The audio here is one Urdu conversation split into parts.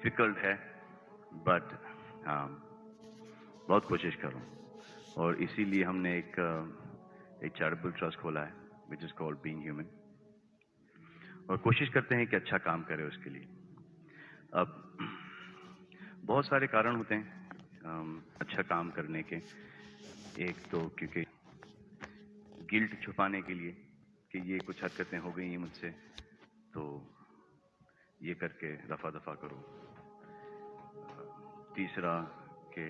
ڈیفیکلٹ ہے بٹ بہت کوشش کروں. اور اسی لیے ہم نے ایک چیریٹیبل ٹرسٹ کھولا ہے وچ از کالڈ بینگ ہیومن. اور کوشش کرتے ہیں کہ اچھا کام کرے اس کے لیے. اب بہت سارے کارن ہوتے ہیں اچھا کام کرنے کے. ایک تو کیونکہ گلٹ چھپانے کے لیے کہ یہ کچھ حرکتیں ہو گئی ہیں مجھ سے تو یہ کر کے رفع دفع کرو. تیسرا کہ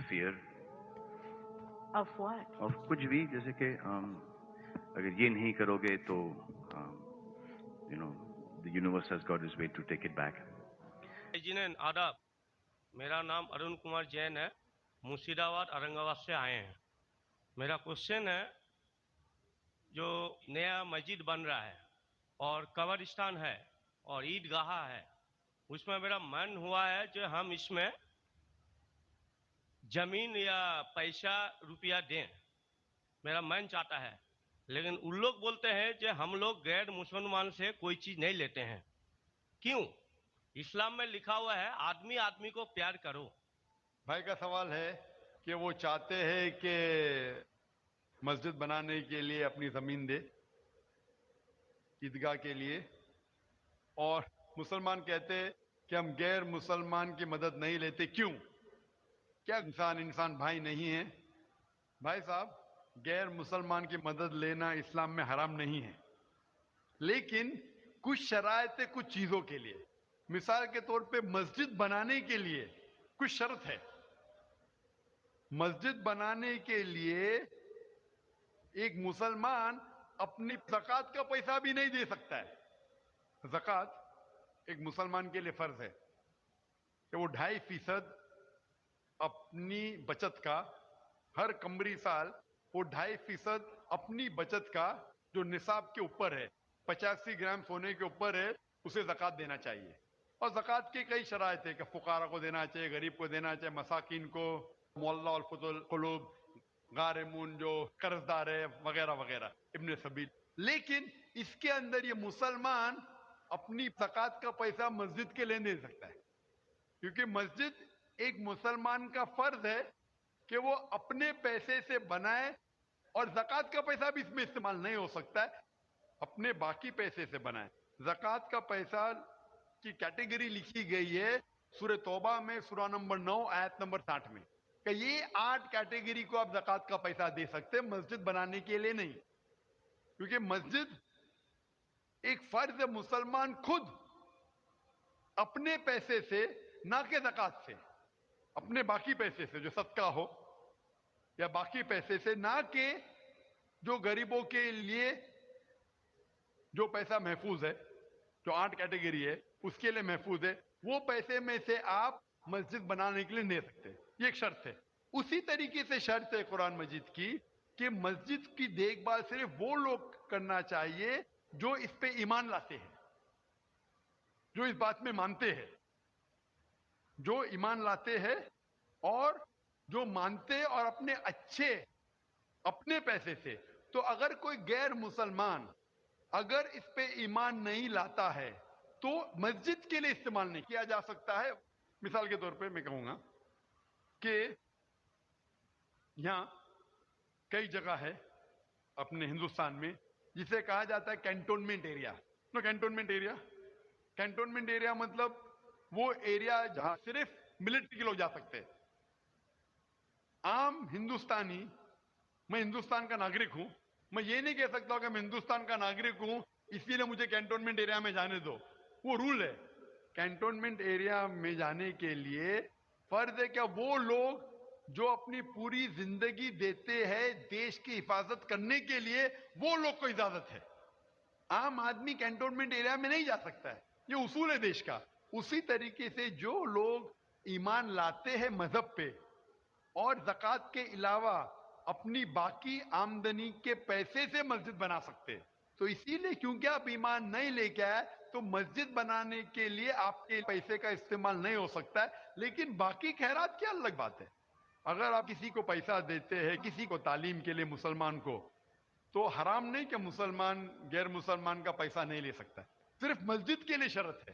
فیئر Of what? آف کچھ بھی، جیسے کہ اگر یہ نہیں کرو گے تو the universe has got its way to take it back. جنہیں آداب، میرا نام ارون کمار جین ہے، مرشید آباد اورنگ آباد سے آئے ہیں. میرا کوشچن ہے، جو نیا مسجد بن رہا ہے اور قبرستان ہے اور عید گاہ ہے، اس میں میرا من ہوا ہے کہ ہم اس میں زمین یا پیسہ روپیہ دیں، میرا من چاہتا ہے. لیکن ان لوگ بولتے ہیں کہ ہم لوگ غیر مسلمان سے کوئی چیز نہیں لیتے ہیں. کیوں؟ اسلام میں لکھا ہوا ہے آدمی آدمی کو پیار کرو. بھائی کا سوال ہے کہ وہ چاہتے ہیں کہ مسجد بنانے کے لیے اپنی زمین دے عیدگاہ کے لیے، اور مسلمان کہتے ہیں کہ ہم غیر مسلمان کی مدد نہیں لیتے. کیوں؟ کیا انسان بھائی نہیں ہے؟ بھائی صاحب، غیر مسلمان کی مدد لینا اسلام میں حرام نہیں ہے، لیکن کچھ شرائط ہے کچھ چیزوں کے لیے. مثال کے طور پہ مسجد بنانے کے لیے کچھ شرط ہے. مسجد بنانے کے لیے ایک مسلمان اپنی زکوٰۃ کا پیسہ بھی نہیں دے سکتا ہے. زکوٰۃ ایک مسلمان کے لیے فرض ہے کہ وہ 2.5% اپنی بچت کا، ہر قمری سال وہ 2.5% اپنی بچت کا جو نصاب کے اوپر ہے، 85 گرام سونے کے اوپر ہے، اسے زکوٰۃ دینا چاہیے. اور زکوٰۃ کی کئی شرائط ہے کہ فقراء کو دینا چاہیے، غریب کو دینا چاہیے، مساکین کو، معلّہ القلوب، غارمون جو قرض دار ہے، وغیرہ وغیرہ، ابن سبیل. لیکن اس کے اندر یہ مسلمان اپنی زکوٰۃ کا پیسہ مسجد کے لیے دے سکتا ہے، کیونکہ مسجد ایک مسلمان کا فرض ہے کہ وہ اپنے پیسے سے بنائے، اور زکوٰۃ کا پیسہ بھی اس میں استعمال نہیں ہو سکتا ہے، اپنے باقی پیسے سے بنائے. زکوٰۃ کا پیسہ کی کیٹیگری لکھی گئی ہے سورہ توبہ میں، سورہ نمبر 9 آیت نمبر 60 میں، کہ یہ 8 کیٹیگری کو آپ زکوٰۃ کا پیسہ دے سکتے، مسجد بنانے کے لیے نہیں. کیونکہ مسجد ایک فرض ہے، مسلمان خود اپنے پیسے سے، نہ کہ زکوٰۃ سے، اپنے باقی پیسے سے جو صدقہ ہو یا باقی پیسے سے، نہ کہ جو غریبوں کے لیے جو پیسہ محفوظ ہے، جو 8 کیٹیگری ہے اس کے لیے محفوظ ہے، وہ پیسے میں سے آپ مسجد بنانے کے لیے دے سکتے. یہ ایک شرط ہے. اسی طریقے سے شرط ہے قرآن مجید کی کہ مسجد کی دیکھ بھال صرف وہ لوگ کرنا چاہیے جو اس پہ ایمان لاتے ہیں، جو اس بات میں مانتے ہیں، جو ایمان لاتے ہیں اور جو مانتے اور اپنے اچھے اپنے پیسے سے. تو اگر کوئی غیر مسلمان اگر اس پہ ایمان نہیں لاتا ہے تو مسجد کے لیے استعمال نہیں کیا جا سکتا ہے. مثال کے طور پہ میں کہوں گا کہ یہاں کئی جگہ ہے اپنے ہندوستان میں جسے کہا جاتا ہے کینٹونمنٹ ایریا. کینٹونمنٹ ایریا مطلب وہ ایریا جہاں صرف ملٹری کے لوگ جا سکتے ہیں. عام ہندوستانی، میں ہندوستان کا ناگرک ہوں، میں یہ نہیں کہہ سکتا کہ میں ہندوستان کا ناگرک ہوں اسی لیے مجھے کینٹونمنٹ ایریا میں جانے دو. وہ رول ہے. کینٹونمنٹ ایریا میں جانے کے لیے فرض ہے کہ وہ لوگ جو اپنی پوری زندگی دیتے ہیں دیش کی حفاظت کرنے کے لیے، وہ لوگ کو اجازت ہے. عام آدمی کینٹونمنٹ ایریا میں نہیں جا سکتا ہے، یہ اصول ہے دیش کا. اسی طریقے سے جو لوگ ایمان لاتے ہیں مذہب پہ اور زکوٰۃ کے علاوہ اپنی باقی آمدنی کے پیسے سے مسجد بنا سکتے. تو اسی لیے کیونکہ آپ ایمان نہیں لے کے آئے تو مسجد بنانے کے لیے آپ کے پیسے کا استعمال نہیں ہو سکتا ہے. لیکن باقی خیرات کی الگ بات ہے. اگر آپ کسی کو پیسہ دیتے ہیں، کسی کو تعلیم کے لیے، مسلمان کو، تو حرام نہیں کہ مسلمان غیر مسلمان کا پیسہ نہیں لے سکتا. صرف مسجد کے لیے شرط ہے